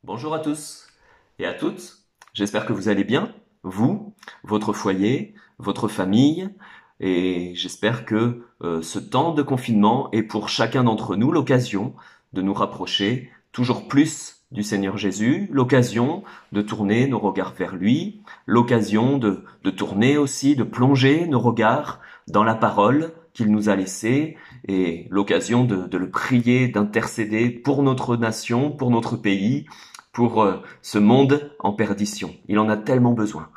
Bonjour à tous et à toutes, j'espère que vous allez bien, vous, votre foyer, votre famille, et j'espère que ce temps de confinement est pour chacun d'entre nous l'occasion de nous rapprocher toujours plus du Seigneur Jésus, l'occasion de tourner nos regards vers lui, l'occasion de tourner aussi, de plonger nos regards dans la parole qu'il nous a laissée, et l'occasion de le prier, d'intercéder pour notre nation, pour notre pays, pour ce monde en perdition. Il en a tellement besoin.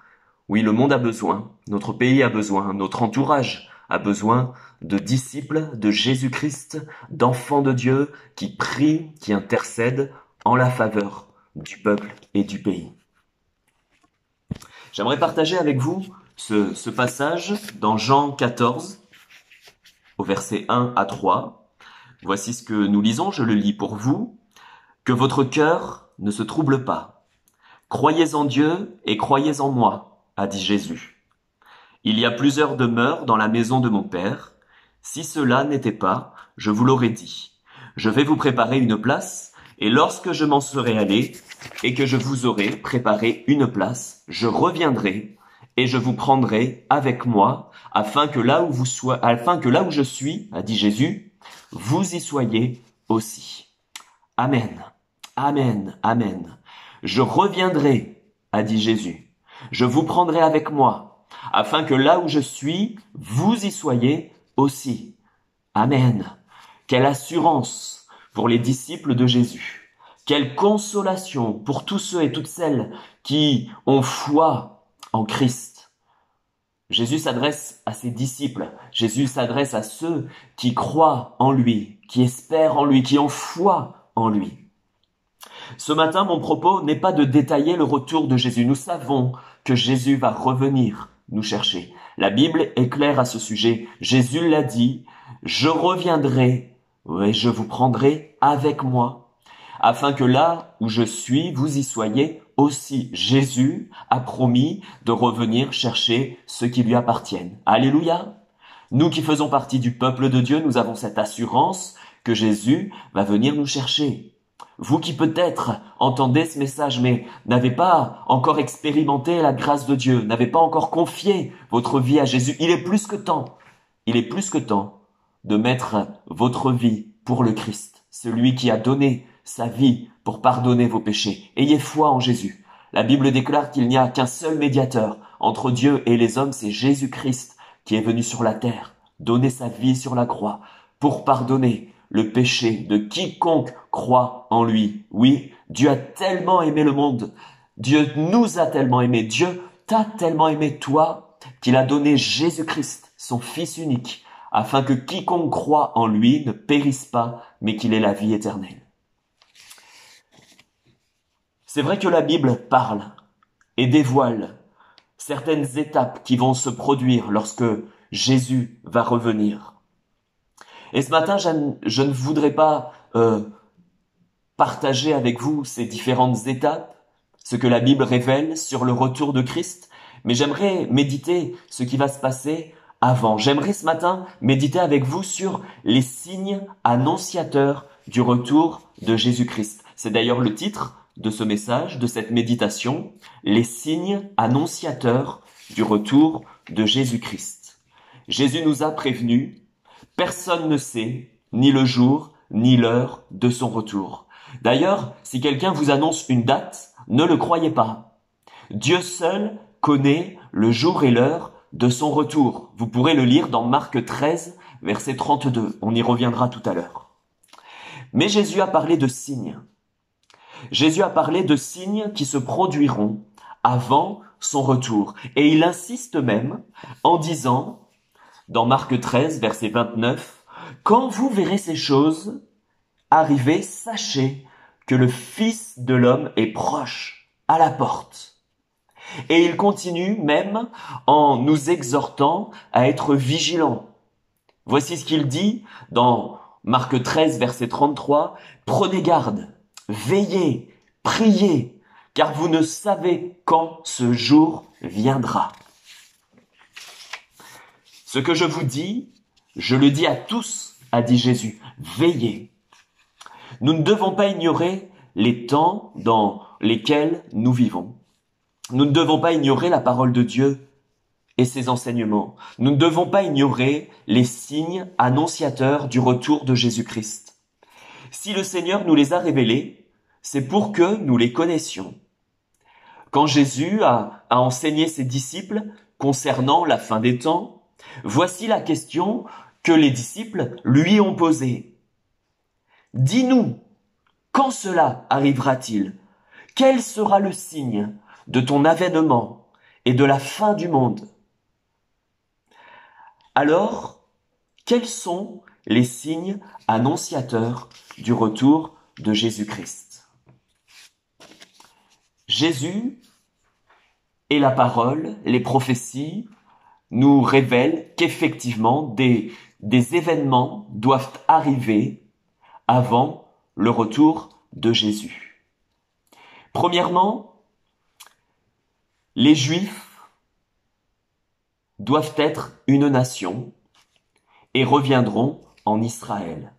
Oui, le monde a besoin, notre pays a besoin, notre entourage a besoin de disciples de Jésus-Christ, d'enfants de Dieu qui prient, qui intercèdent en la faveur du peuple et du pays. J'aimerais partager avec vous ce passage dans Jean 14, au verset 1 à 3. Voici ce que nous lisons, je le lis pour vous. Que votre cœur ne se trouble pas. Croyez en Dieu et croyez en moi, a dit Jésus. Il y a plusieurs demeures dans la maison de mon Père. Si cela n'était pas, je vous l'aurais dit. Je vais vous préparer une place, et lorsque je m'en serai allé, et que je vous aurai préparé une place, je reviendrai, et je vous prendrai avec moi, afin que là où je suis, a dit Jésus, vous y soyez aussi. Amen. Amen. Amen. Je reviendrai, a dit Jésus. Je vous prendrai avec moi, afin que là où je suis, vous y soyez aussi. Amen. Quelle assurance pour les disciples de Jésus. Quelle consolation pour tous ceux et toutes celles qui ont foi en Christ. Jésus s'adresse à ses disciples. Jésus s'adresse à ceux qui croient en lui, qui espèrent en lui, qui ont foi en lui. Ce matin, mon propos n'est pas de détailler le retour de Jésus. Nous savons que Jésus va revenir nous chercher. La Bible est claire à ce sujet. Jésus l'a dit, je reviendrai et je vous prendrai avec moi, afin que là où je suis, vous y soyez aussi. Jésus a promis de revenir chercher ceux qui lui appartiennent. Alléluia! Nous qui faisons partie du peuple de Dieu, nous avons cette assurance que Jésus va venir nous chercher. Vous qui peut-être entendez ce message mais n'avez pas encore expérimenté la grâce de Dieu, n'avez pas encore confié votre vie à Jésus, il est plus que temps de mettre votre vie pour le Christ, celui qui a donné sa vie pour pardonner vos péchés. Ayez foi en Jésus. La Bible déclare qu'il n'y a qu'un seul médiateur entre Dieu et les hommes, c'est Jésus-Christ qui est venu sur la terre, donner sa vie sur la croix pour pardonner le péché de quiconque croit en lui. Oui, Dieu a tellement aimé le monde, Dieu nous a tellement aimé, Dieu t'a tellement aimé toi, qu'il a donné Jésus-Christ, son Fils unique, afin que quiconque croit en lui ne périsse pas, mais qu'il ait la vie éternelle. C'est vrai que la Bible parle et dévoile certaines étapes qui vont se produire lorsque Jésus va revenir. Et ce matin, je ne voudrais pas partager avec vous ces différentes étapes, ce que la Bible révèle sur le retour de Christ, mais j'aimerais méditer ce qui va se passer avant. J'aimerais ce matin méditer avec vous sur les signes annonciateurs du retour de Jésus-Christ. C'est d'ailleurs le titre de ce message, de cette méditation, les signes annonciateurs du retour de Jésus-Christ. Jésus nous a prévenus. Personne ne sait ni le jour ni l'heure de son retour. D'ailleurs, si quelqu'un vous annonce une date, ne le croyez pas. Dieu seul connaît le jour et l'heure de son retour. Vous pourrez le lire dans Marc 13, verset 32. On y reviendra tout à l'heure. Mais Jésus a parlé de signes. Jésus a parlé de signes qui se produiront avant son retour. Et il insiste même en disant, dans Marc 13, verset 29, « Quand vous verrez ces choses arriver, sachez que le Fils de l'homme est proche, à la porte. » Et il continue même en nous exhortant à être vigilants. Voici ce qu'il dit dans Marc 13, verset 33, « Prenez garde, veillez, priez, car vous ne savez quand ce jour viendra. » Ce que je vous dis, je le dis à tous, a dit Jésus, veillez. Nous ne devons pas ignorer les temps dans lesquels nous vivons. Nous ne devons pas ignorer la parole de Dieu et ses enseignements. Nous ne devons pas ignorer les signes annonciateurs du retour de Jésus-Christ. Si le Seigneur nous les a révélés, c'est pour que nous les connaissions. Quand Jésus a enseigné ses disciples concernant la fin des temps, voici la question que les disciples lui ont posée. Dis-nous, quand cela arrivera-t-il? Quel sera le signe de ton avènement et de la fin du monde? Alors, quels sont les signes annonciateurs du retour de Jésus-Christ? Jésus et la parole, les prophéties, nous révèlent qu'effectivement des événements doivent arriver avant le retour de Jésus. Premièrement, les Juifs doivent être une nation et reviendront en Israël.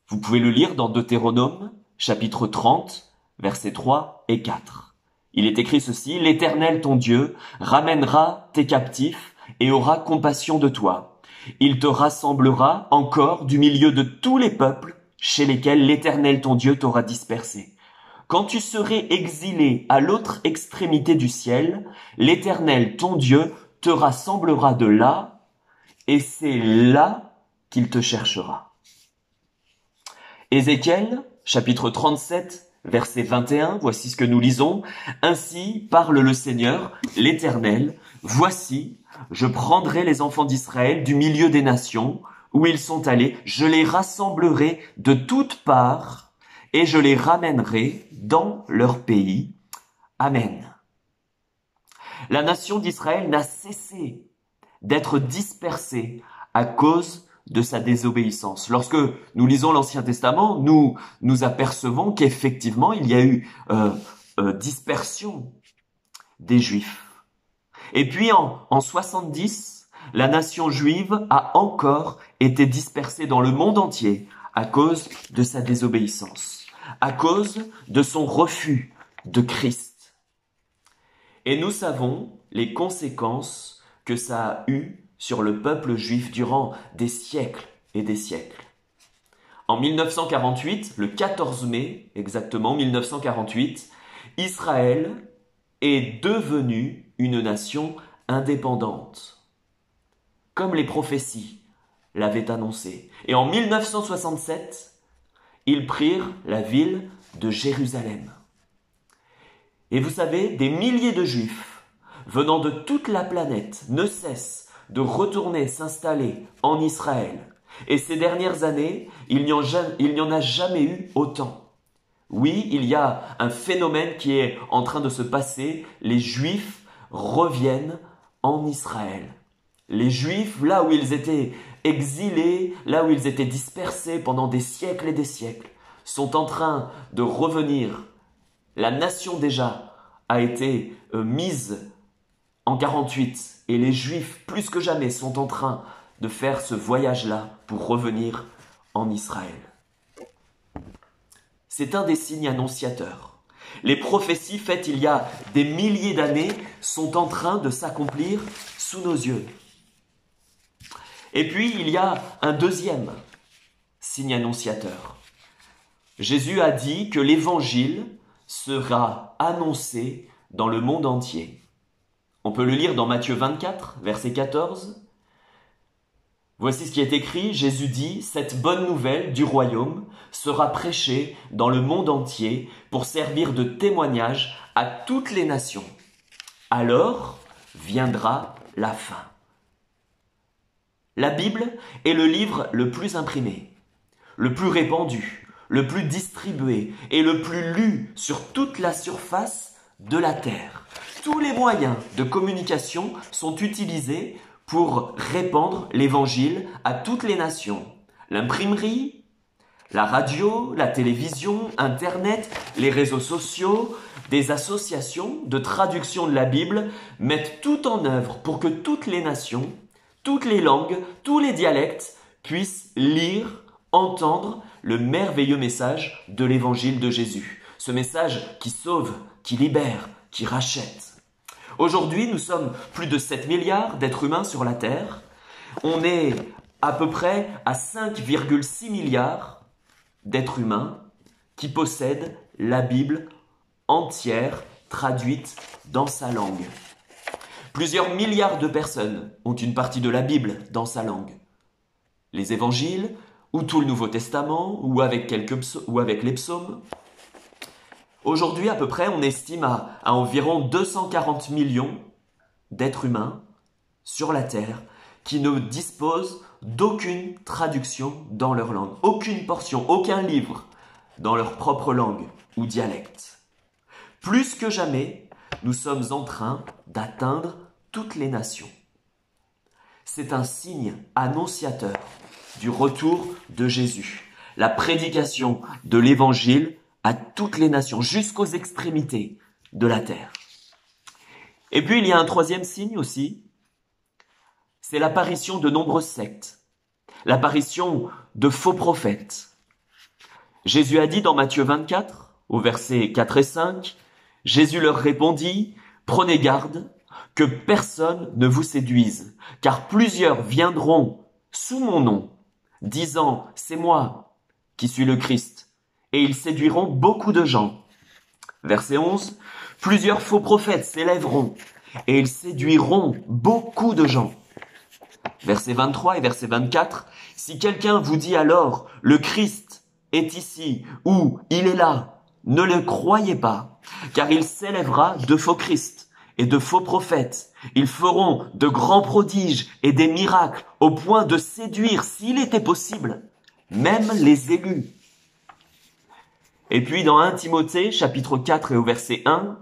Vous pouvez le lire dans Deutéronome, chapitre 30, versets 3 et 4. Il est écrit ceci: « L'Éternel ton Dieu ramènera tes captifs et aura compassion de toi. Il te rassemblera encore du milieu de tous les peuples chez lesquels l'Éternel ton Dieu t'aura dispersé. Quand tu serais exilé à l'autre extrémité du ciel, l'Éternel ton Dieu te rassemblera de là, et c'est là qu'il te cherchera. » Ézéchiel, chapitre 37, verset 21, voici ce que nous lisons. « Ainsi parle le Seigneur, l'Éternel, voici, je prendrai les enfants d'Israël du milieu des nations où ils sont allés, je les rassemblerai de toutes parts et je les ramènerai dans leur pays. Amen. » La nation d'Israël n'a cessé d'être dispersée à cause de sa désobéissance. Lorsque nous lisons l'Ancien Testament, nous apercevons qu'effectivement, il y a eu dispersion des Juifs. Et puis en 70, la nation juive a encore été dispersée dans le monde entier à cause de sa désobéissance, à cause de son refus de Christ. Et nous savons les conséquences que ça a eues sur le peuple juif durant des siècles et des siècles. En 1948, le 14 mai exactement 1948, Israël est devenu une nation indépendante, comme les prophéties l'avaient annoncé. Et en 1967, ils prirent la ville de Jérusalem. Et vous savez, des milliers de Juifs venant de toute la planète ne cessent de retourner s'installer en Israël. Et ces dernières années, il n'y en a jamais eu autant. Oui, il y a un phénomène qui est en train de se passer. Les Juifs reviennent en Israël. Les Juifs, là où ils étaient exilés, là où ils étaient dispersés pendant des siècles et des siècles, sont en train de revenir. La nation déjà a été mise en 48 et les Juifs, plus que jamais, sont en train de faire ce voyage-là pour revenir en Israël. C'est un des signes annonciateurs. Les prophéties faites il y a des milliers d'années sont en train de s'accomplir sous nos yeux. Et puis il y a un deuxième signe annonciateur. Jésus a dit que l'évangile sera annoncé dans le monde entier. On peut le lire dans Matthieu 24, verset 14. Voici ce qui est écrit, Jésus dit, « Cette bonne nouvelle du royaume sera prêchée dans le monde entier pour servir de témoignage à toutes les nations. Alors viendra la fin. » La Bible est le livre le plus imprimé, le plus répandu, le plus distribué et le plus lu sur toute la surface de la terre. Tous les moyens de communication sont utilisés pour répandre l'évangile à toutes les nations. L'imprimerie, la radio, la télévision, Internet, les réseaux sociaux, des associations de traduction de la Bible mettent tout en œuvre pour que toutes les nations, toutes les langues, tous les dialectes puissent lire, entendre le merveilleux message de l'évangile de Jésus. ce message qui sauve, qui libère, qui rachète. Aujourd'hui, nous sommes plus de 7 milliards d'êtres humains sur la Terre. On est à peu près à 5,6 milliards d'êtres humains qui possèdent la Bible entière traduite dans sa langue. Plusieurs milliards de personnes ont une partie de la Bible dans sa langue. Les évangiles, ou tout le Nouveau Testament, ou avec les psaumes. Aujourd'hui, à peu près, on estime à environ 240 millions d'êtres humains sur la Terre qui ne disposent d'aucune traduction dans leur langue, aucune portion, aucun livre dans leur propre langue ou dialecte. Plus que jamais, nous sommes en train d'atteindre toutes les nations. C'est un signe annonciateur du retour de Jésus, la prédication de l'Évangile à toutes les nations, jusqu'aux extrémités de la terre. Et puis il y a un troisième signe aussi, c'est l'apparition de nombreuses sectes, l'apparition de faux prophètes. Jésus a dit dans Matthieu 24, au verset 4 et 5, Jésus leur répondit, « Prenez garde que personne ne vous séduise, car plusieurs viendront sous mon nom, disant, c'est moi qui suis le Christ, et ils séduiront beaucoup de gens. » Verset 11, « Plusieurs faux prophètes s'élèveront, et ils séduiront beaucoup de gens. » Verset 23 et verset 24, « Si quelqu'un vous dit alors, le Christ est ici, ou il est là, ne le croyez pas, car il s'élèvera de faux Christ et de faux prophètes. Ils feront de grands prodiges et des miracles au point de séduire, s'il était possible, même les élus. » Et puis dans 1 Timothée, chapitre 4 et au verset 1,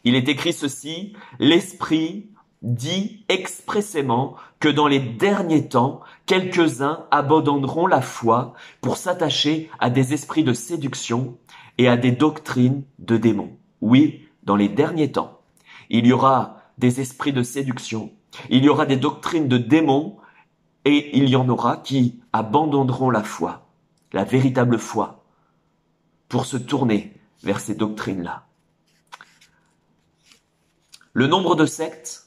il est écrit ceci, « L'Esprit dit expressément que dans les derniers temps, quelques-uns abandonneront la foi pour s'attacher à des esprits de séduction et à des doctrines de démons. » Oui, dans les derniers temps, il y aura des esprits de séduction, il y aura des doctrines de démons et il y en aura qui abandonneront la foi, la véritable foi, pour se tourner vers ces doctrines-là. Le nombre de sectes,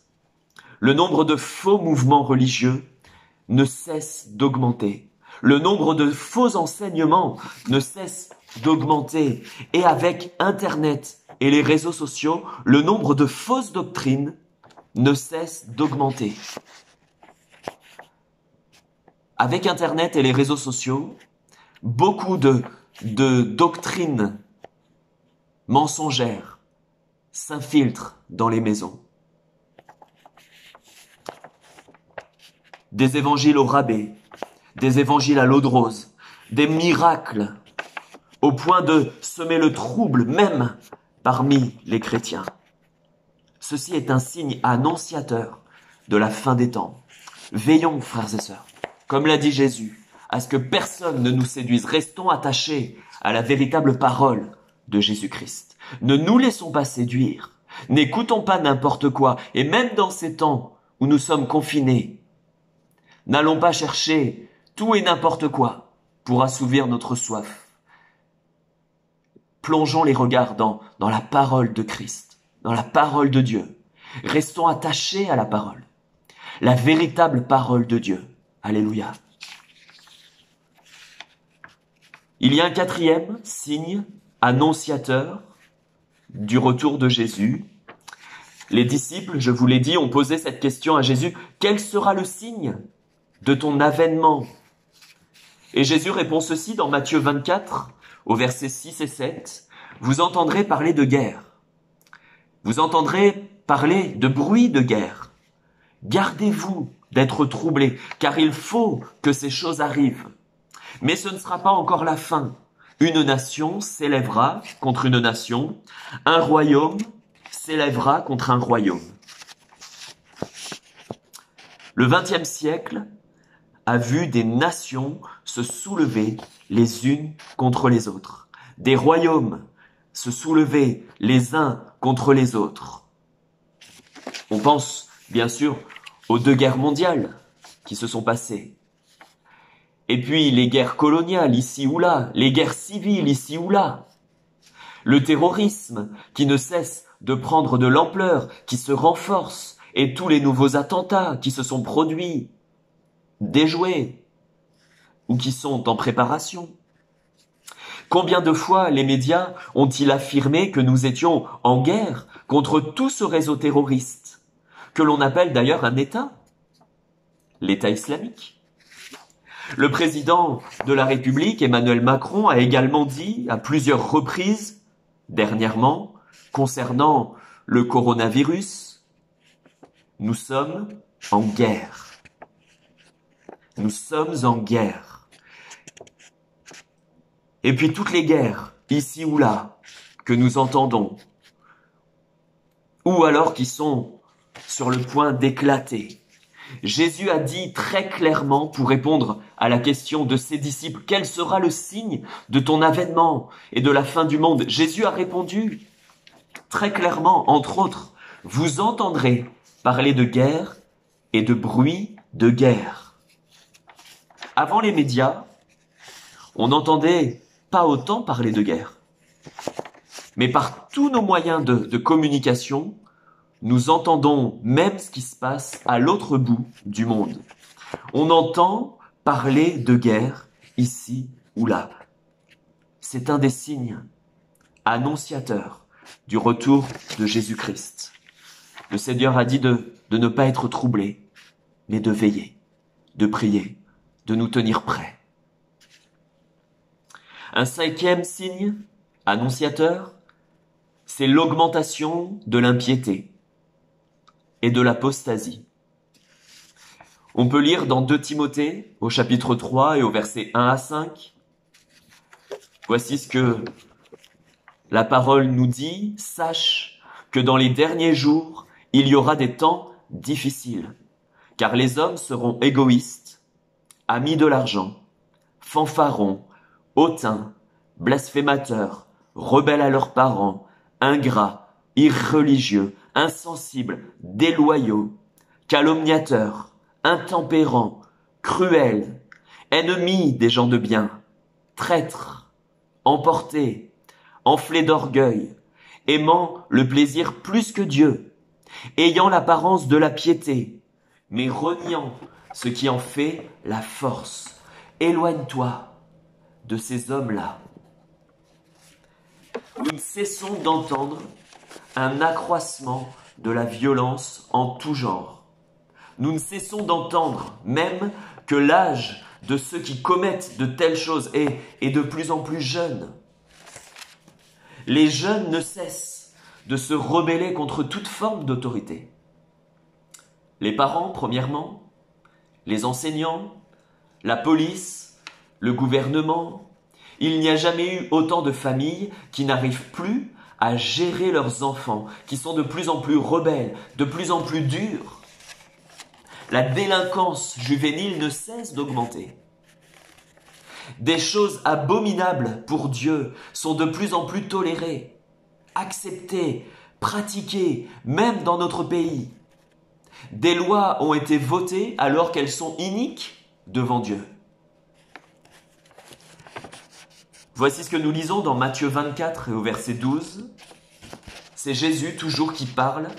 le nombre de faux mouvements religieux ne cesse d'augmenter. Le nombre de faux enseignements ne cesse d'augmenter. Et avec Internet et les réseaux sociaux, le nombre de fausses doctrines ne cesse d'augmenter. Avec Internet et les réseaux sociaux, beaucoup de doctrines mensongères s'infiltrent dans les maisons. Des évangiles au rabais, des évangiles à l'eau de rose, des miracles au point de semer le trouble même parmi les chrétiens. Ceci est un signe annonciateur de la fin des temps. Veillons, frères et sœurs, comme l'a dit Jésus, à ce que personne ne nous séduise. Restons attachés à la véritable parole de Jésus-Christ. Ne nous laissons pas séduire. N'écoutons pas n'importe quoi. Et même dans ces temps où nous sommes confinés, n'allons pas chercher tout et n'importe quoi pour assouvir notre soif. Plongeons les regards dans la parole de Christ, dans la parole de Dieu. Restons attachés à la parole, la véritable parole de Dieu. Alléluia. Il y a un quatrième signe annonciateur du retour de Jésus. Les disciples, je vous l'ai dit, ont posé cette question à Jésus. Quel sera le signe de ton avènement? Et Jésus répond ceci dans Matthieu 24, au verset 6 et 7. Vous entendrez parler de guerre. Vous entendrez parler de bruit de guerre. Gardez-vous d'être troublés, car il faut que ces choses arrivent. Mais ce ne sera pas encore la fin. Une nation s'élèvera contre une nation, un royaume s'élèvera contre un royaume. Le XXe siècle a vu des nations se soulever les unes contre les autres, des royaumes se soulever les uns contre les autres. On pense bien sûr aux 2 guerres mondiales qui se sont passées. Et puis les guerres coloniales ici ou là, les guerres civiles ici ou là. le terrorisme qui ne cesse de prendre de l'ampleur, qui se renforce, et tous les nouveaux attentats qui se sont produits, déjoués, ou qui sont en préparation. Combien de fois les médias ont-ils affirmé que nous étions en guerre contre tout ce réseau terroriste, que l'on appelle d'ailleurs un État, l'État islamique? Le président de la République, Emmanuel Macron, a également dit à plusieurs reprises, dernièrement, concernant le coronavirus, nous sommes en guerre. Nous sommes en guerre. Et puis toutes les guerres, ici ou là, que nous entendons, ou alors qui sont sur le point d'éclater, Jésus a dit très clairement, pour répondre à la question de ses disciples, quel sera le signe de ton avènement et de la fin du monde? Jésus a répondu très clairement, entre autres, vous entendrez parler de guerre et de bruit de guerre. Avant les médias, on n'entendait pas autant parler de guerre. Mais par tous nos moyens de communication, nous entendons même ce qui se passe à l'autre bout du monde. On entend parler de guerre ici ou là. C'est un des signes annonciateurs du retour de Jésus-Christ. Le Seigneur a dit de ne pas être troublé, mais de veiller, de prier, de nous tenir prêts. Un cinquième signe annonciateur, c'est l'augmentation de l'impiété et de l'apostasie. On peut lire dans 2 Timothée, au chapitre 3 et au verset 1 à 5. Voici ce que la parole nous dit. Sache que dans les derniers jours, il y aura des temps difficiles, car les hommes seront égoïstes, amis de l'argent, fanfarons, hautains, blasphémateurs, rebelles à leurs parents, ingrats, irreligieux, insensibles, déloyaux, calomniateurs, intempérants, cruels, ennemis des gens de bien, traîtres, emportés, enflés d'orgueil, aimant le plaisir plus que Dieu, ayant l'apparence de la piété, mais reniant ce qui en fait la force. Éloigne-toi de ces hommes-là. Nous ne cessons d'entendre un accroissement de la violence en tout genre. Nous ne cessons d'entendre même que l'âge de ceux qui commettent de telles choses est de plus en plus jeune. Les jeunes ne cessent de se rebeller contre toute forme d'autorité. Les parents, premièrement, les enseignants, la police, le gouvernement. Il n'y a jamais eu autant de familles qui n'arrivent plus à gérer leurs enfants, qui sont de plus en plus rebelles, de plus en plus durs. La délinquance juvénile ne cesse d'augmenter. Des choses abominables pour Dieu sont de plus en plus tolérées, acceptées, pratiquées, même dans notre pays. Des lois ont été votées alors qu'elles sont iniques devant Dieu. Voici ce que nous lisons dans Matthieu 24 et au verset 12. C'est Jésus toujours qui parle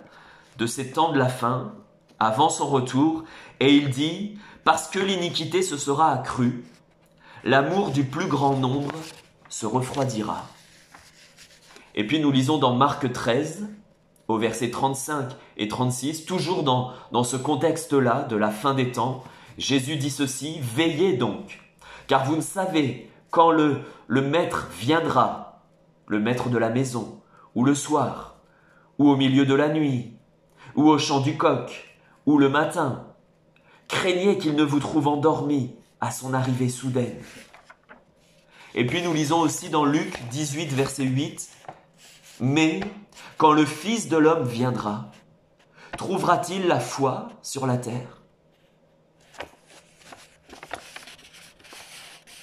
de ces temps de la fin, avant son retour, et il dit « Parce que l'iniquité se sera accrue, l'amour du plus grand nombre se refroidira. » Et puis nous lisons dans Marc 13, au verset 35 et 36, toujours dans ce contexte-là de la fin des temps, Jésus dit ceci, « Veillez donc, car vous ne savez quand le maître viendra, le maître de la maison, ou le soir, ou au milieu de la nuit, ou au chant du coq, ou le matin. Craignez qu'il ne vous trouve endormis à son arrivée soudaine. » Et puis nous lisons aussi dans Luc 18, verset 8, « Mais quand le Fils de l'homme viendra, trouvera-t-il la foi sur la terre ?»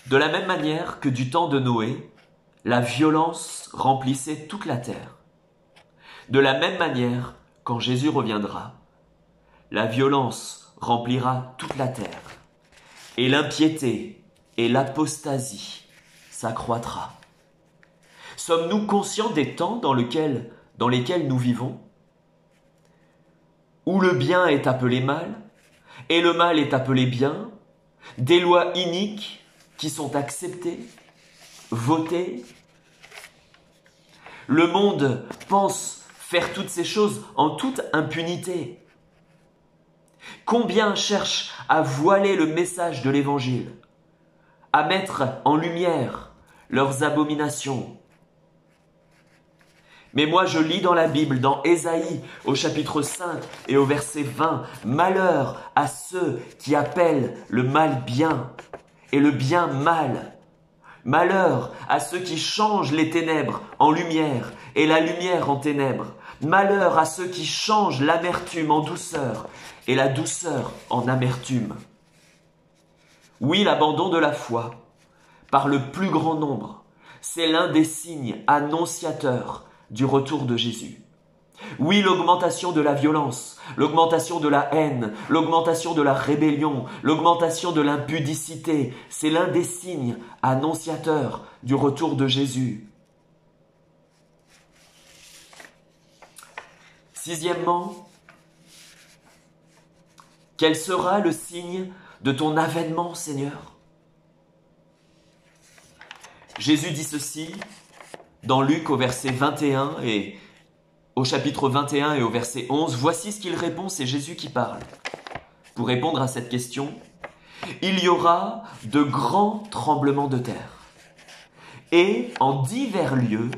De la même manière que du temps de Noé, la violence remplissait toute la terre. De la même manière, quand Jésus reviendra, la violence remplira toute la terre, et l'impiété et l'apostasie s'accroîtra. Sommes-nous conscients des temps dans lesquels nous vivons, où le bien est appelé mal et le mal est appelé bien, des lois iniques qui sont acceptées, votées? Le monde pense faire toutes ces choses en toute impunité. Combien cherchent à voiler le message de l'Évangile, à mettre en lumière leurs abominations? Mais moi je lis dans la Bible, dans Ésaïe, au chapitre 5 et au verset 20, « Malheur à ceux qui appellent le mal bien et le bien mal. Malheur à ceux qui changent les ténèbres en lumière et la lumière en ténèbres. Malheur à ceux qui changent l'amertume en douceur et la douceur en amertume. » Oui, l'abandon de la foi par le plus grand nombre, c'est l'un des signes annonciateurs du retour de Jésus. Oui, l'augmentation de la violence, l'augmentation de la haine, l'augmentation de la rébellion, l'augmentation de l'impudicité, c'est l'un des signes annonciateurs du retour de Jésus. Sixièmement, quel sera le signe de ton avènement, Seigneur? Jésus dit ceci dans Luc au verset 21 et au chapitre 21 et au verset 11. Voici ce qu'il répond, c'est Jésus qui parle. Pour répondre à cette question, il y aura de grands tremblements de terre et en divers lieux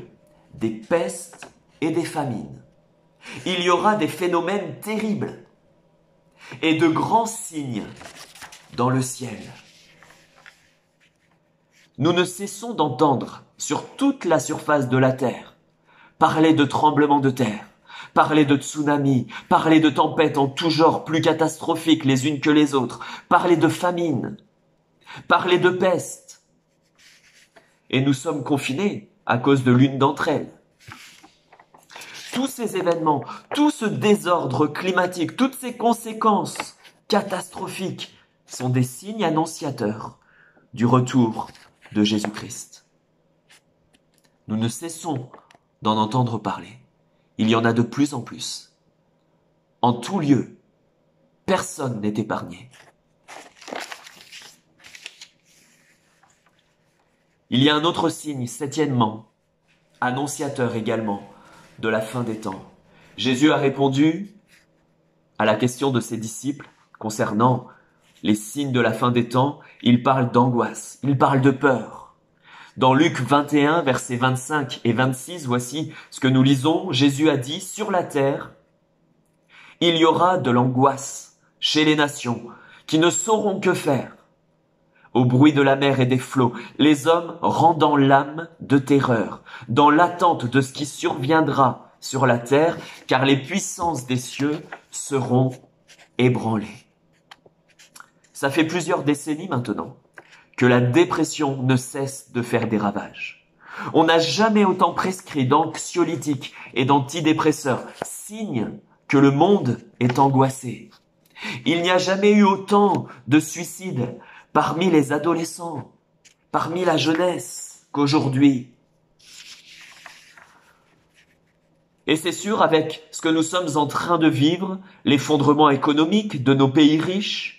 des pestes et des famines. Il y aura des phénomènes terribles et de grands signes dans le ciel. Nous ne cessons d'entendre sur toute la surface de la terre parler de tremblements de terre, parler de tsunamis, parler de tempêtes en tout genre plus catastrophiques les unes que les autres, parler de famine, parler de peste. Et nous sommes confinés à cause de l'une d'entre elles. Tous ces événements, tout ce désordre climatique, toutes ces conséquences catastrophiques sont des signes annonciateurs du retour de Jésus-Christ. Nous ne cessons d'en entendre parler. Il y en a de plus en plus. En tout lieu, personne n'est épargné. Il y a un autre signe, septièmement, annonciateur également, de la fin des temps. Jésus a répondu à la question de ses disciples concernant les signes de la fin des temps. Il parle d'angoisse, il parle de peur. Dans Luc 21, versets 25 et 26, voici ce que nous lisons. Jésus a dit, « Sur la terre, il y aura de l'angoisse chez les nations qui ne sauront que faire. Au bruit de la mer et des flots, les hommes rendant l'âme de terreur, dans l'attente de ce qui surviendra sur la terre, car les puissances des cieux seront ébranlées. » Ça fait plusieurs décennies maintenant que la dépression ne cesse de faire des ravages. On n'a jamais autant prescrit d'anxiolytiques et d'antidépresseurs, signe que le monde est angoissé. Il n'y a jamais eu autant de suicides parmi les adolescents, parmi la jeunesse qu'aujourd'hui. Et c'est sûr, avec ce que nous sommes en train de vivre, l'effondrement économique de nos pays riches,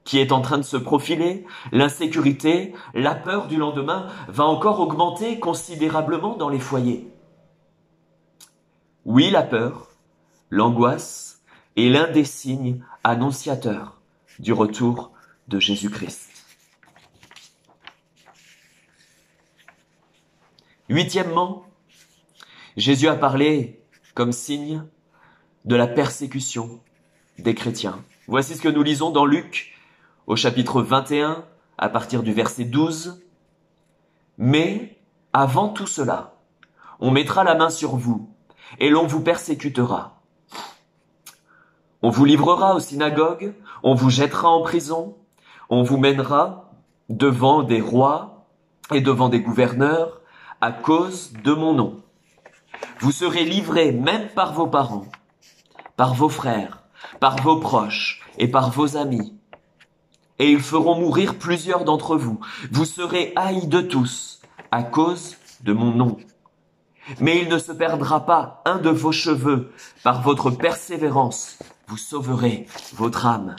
qui est en train de se profiler, l'insécurité, la peur du lendemain va encore augmenter considérablement dans les foyers. Oui, la peur, l'angoisse est l'un des signes annonciateurs du retour de Jésus-Christ. Huitièmement, Jésus a parlé comme signe de la persécution des chrétiens. Voici ce que nous lisons dans Luc au chapitre 21 à partir du verset 12. « Mais avant tout cela, on mettra la main sur vous et l'on vous persécutera. On vous livrera aux synagogues, on vous jettera en prison, on vous mènera devant des rois et devant des gouverneurs à cause de mon nom. Vous serez livrés même par vos parents, par vos frères, par vos proches et par vos amis. Et ils feront mourir plusieurs d'entre vous. Vous serez haïs de tous à cause de mon nom. Mais il ne se perdra pas un de vos cheveux. Par votre persévérance, vous sauverez votre âme.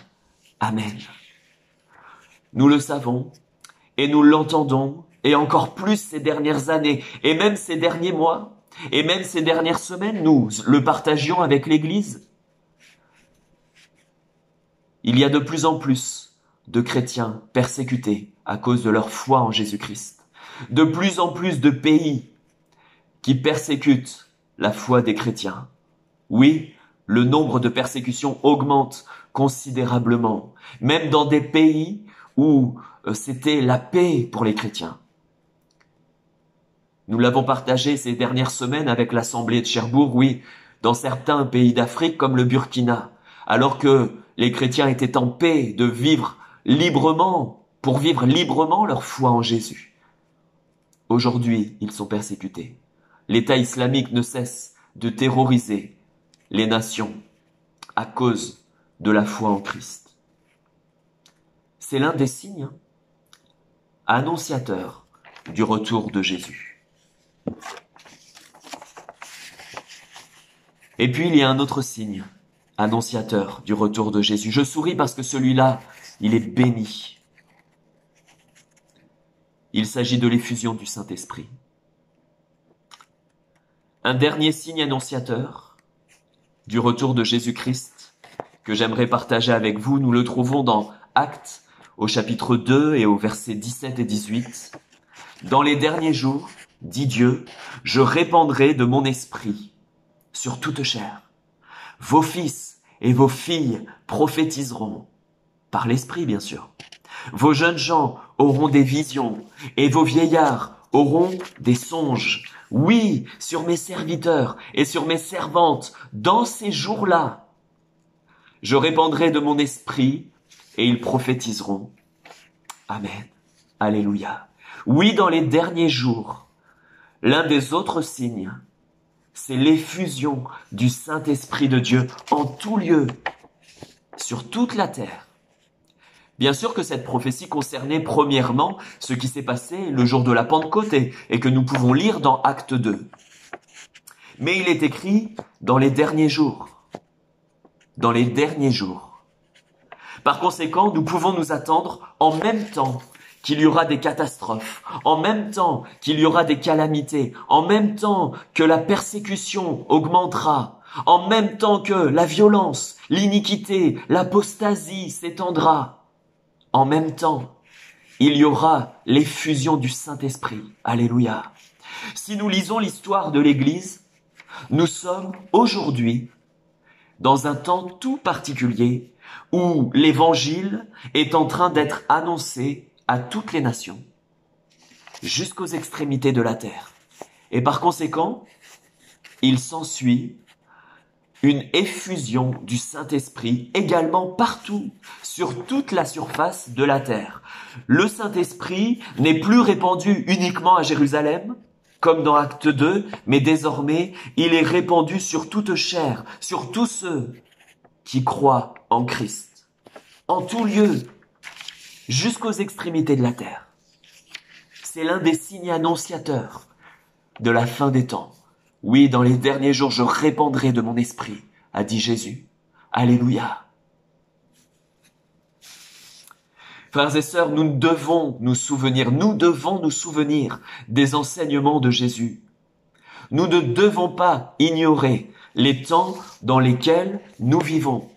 Amen. Nous le savons et nous l'entendons, et encore plus ces dernières années, et même ces derniers mois, et même ces dernières semaines, nous le partagions avec l'Église. Il y a de plus en plus de chrétiens persécutés à cause de leur foi en Jésus-Christ. De plus en plus de pays qui persécutent la foi des chrétiens. Oui, le nombre de persécutions augmente considérablement, même dans des pays où c'était la paix pour les chrétiens. Nous l'avons partagé ces dernières semaines avec l'Assemblée de Cherbourg, oui, dans certains pays d'Afrique comme le Burkina, alors que les chrétiens étaient en paix de vivre librement, pour vivre librement leur foi en Jésus. Aujourd'hui, ils sont persécutés. L'État islamique ne cesse de terroriser les nations à cause de la foi en Christ. C'est l'un des signes annonciateurs du retour de Jésus. Et puis il y a un autre signe annonciateur du retour de Jésus. Je souris parce que celui-là, il est béni. Il s'agit de l'effusion du Saint-Esprit. Un dernier signe annonciateur du retour de Jésus-Christ que j'aimerais partager avec vous, nous le trouvons dans Actes au chapitre 2 et au versets 17 et 18. Dans les derniers jours, dit Dieu, je répandrai de mon esprit sur toute chair. Vos fils et vos filles prophétiseront, par l'esprit bien sûr. Vos jeunes gens auront des visions et vos vieillards auront des songes. Oui, sur mes serviteurs et sur mes servantes, dans ces jours-là, je répandrai de mon esprit et ils prophétiseront. Amen. Alléluia. Oui, dans les derniers jours, l'un des autres signes, c'est l'effusion du Saint-Esprit de Dieu en tout lieu, sur toute la terre. Bien sûr que cette prophétie concernait premièrement ce qui s'est passé le jour de la Pentecôte et que nous pouvons lire dans Acte 2. Mais il est écrit dans les derniers jours. Dans les derniers jours. Par conséquent, nous pouvons nous attendre en même temps qu'il y aura des catastrophes, en même temps qu'il y aura des calamités, en même temps que la persécution augmentera, en même temps que la violence, l'iniquité, l'apostasie s'étendra. En même temps, il y aura l'effusion du Saint-Esprit. Alléluia. Si nous lisons l'histoire de l'Église, nous sommes aujourd'hui dans un temps tout particulier où l'Évangile est en train d'être annoncé à toutes les nations, jusqu'aux extrémités de la terre. Et par conséquent, il s'ensuit une effusion du Saint-Esprit également partout, sur toute la surface de la terre. Le Saint-Esprit n'est plus répandu uniquement à Jérusalem, comme dans Acte 2, mais désormais, il est répandu sur toute chair, sur tous ceux qui croient en Christ, en tout lieu, jusqu'aux extrémités de la terre. C'est l'un des signes annonciateurs de la fin des temps. Oui, dans les derniers jours, je répandrai de mon esprit, a dit Jésus. Alléluia. Frères et sœurs, nous devons nous souvenir des enseignements de Jésus. Nous ne devons pas ignorer les temps dans lesquels nous vivons.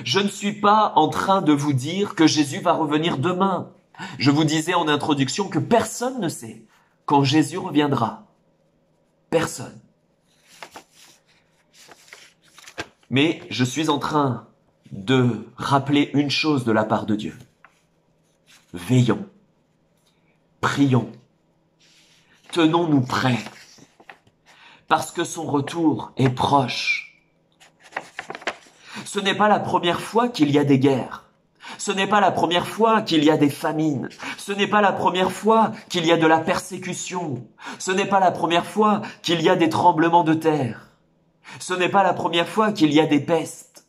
Je ne suis pas en train de vous dire que Jésus va revenir demain. Je vous disais en introduction que personne ne sait quand Jésus reviendra. Personne. Mais je suis en train de rappeler une chose de la part de Dieu. Veillons, prions, tenons-nous prêts, parce que son retour est proche. Ce n'est pas la première fois qu'il y a des guerres. Ce n'est pas la première fois qu'il y a des famines. Ce n'est pas la première fois qu'il y a de la persécution. Ce n'est pas la première fois qu'il y a des tremblements de terre. Ce n'est pas la première fois qu'il y a des pestes.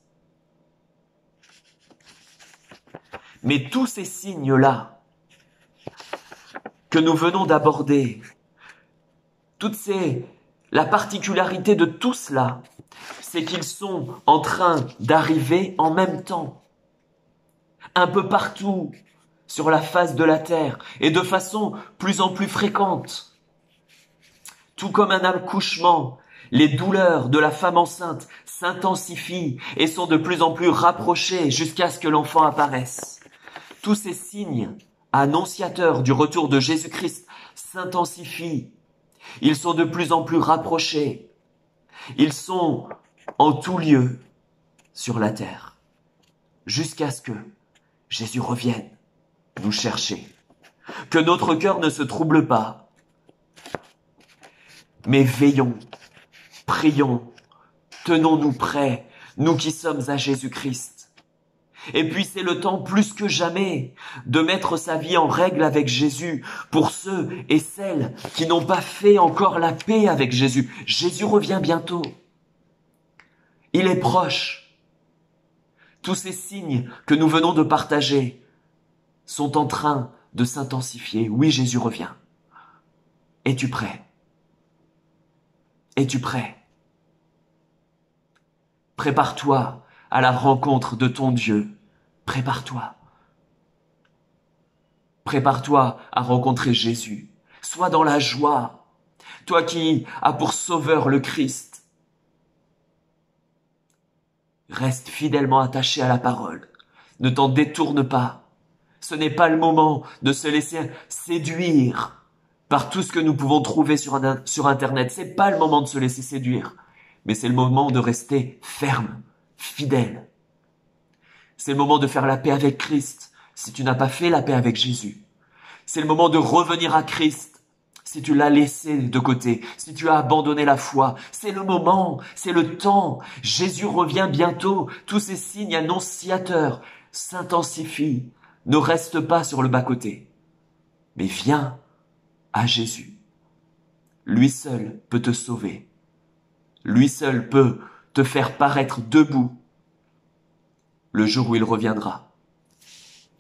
Mais tous ces signes-là que nous venons d'aborder, La particularité de tout cela, c'est qu'ils sont en train d'arriver en même temps, un peu partout sur la face de la terre et de façon plus en plus fréquente. Tout comme un accouchement, les douleurs de la femme enceinte s'intensifient et sont de plus en plus rapprochées jusqu'à ce que l'enfant apparaisse. Tous ces signes annonciateurs du retour de Jésus-Christ s'intensifient. Ils sont de plus en plus rapprochés. Ils sont en tout lieu sur la terre, jusqu'à ce que Jésus revienne nous chercher. Que notre cœur ne se trouble pas, mais veillons, prions, tenons-nous prêts, nous qui sommes à Jésus-Christ. Et puis c'est le temps plus que jamais de mettre sa vie en règle avec Jésus pour ceux et celles qui n'ont pas fait encore la paix avec Jésus. Jésus revient bientôt. Il est proche. Tous ces signes que nous venons de partager sont en train de s'intensifier. Oui, Jésus revient. Es-tu prêt? Es-tu prêt? Prépare-toi à la rencontre de ton Dieu. Prépare-toi. Prépare-toi à rencontrer Jésus. Sois dans la joie. Toi qui as pour sauveur le Christ. Reste fidèlement attaché à la parole. Ne t'en détourne pas. Ce n'est pas le moment de se laisser séduire par tout ce que nous pouvons trouver sur Internet. C'est pas le moment de se laisser séduire. Mais c'est le moment de rester ferme, fidèle. C'est le moment de faire la paix avec Christ si tu n'as pas fait la paix avec Jésus. C'est le moment de revenir à Christ si tu l'as laissé de côté, si tu as abandonné la foi. C'est le moment, c'est le temps. Jésus revient bientôt. Tous ces signes annonciateurs s'intensifient. Ne reste pas sur le bas-côté, mais viens à Jésus. Lui seul peut te sauver. Lui seul peut te faire paraître debout le jour où il reviendra.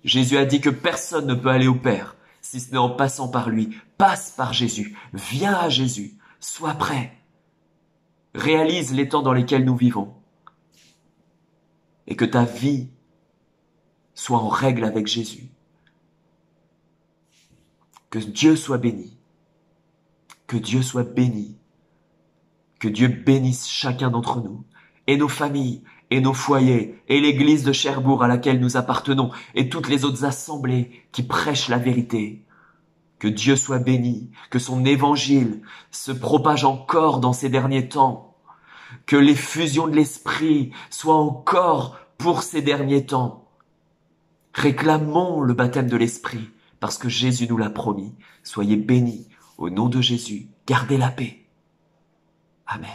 Jésus a dit que personne ne peut aller au Père si ce n'est en passant par lui. Passe par Jésus, viens à Jésus, sois prêt. Réalise les temps dans lesquels nous vivons et que ta vie soit en règle avec Jésus. Que Dieu soit béni. Que Dieu soit béni. Que Dieu bénisse chacun d'entre nous, et nos familles, et nos foyers, et l'église de Cherbourg à laquelle nous appartenons, et toutes les autres assemblées qui prêchent la vérité. Que Dieu soit béni, que son évangile se propage encore dans ces derniers temps, que l'effusion de l'Esprit soit encore pour ces derniers temps. Réclamons le baptême de l'Esprit, parce que Jésus nous l'a promis. Soyez bénis au nom de Jésus. Gardez la paix. Amen.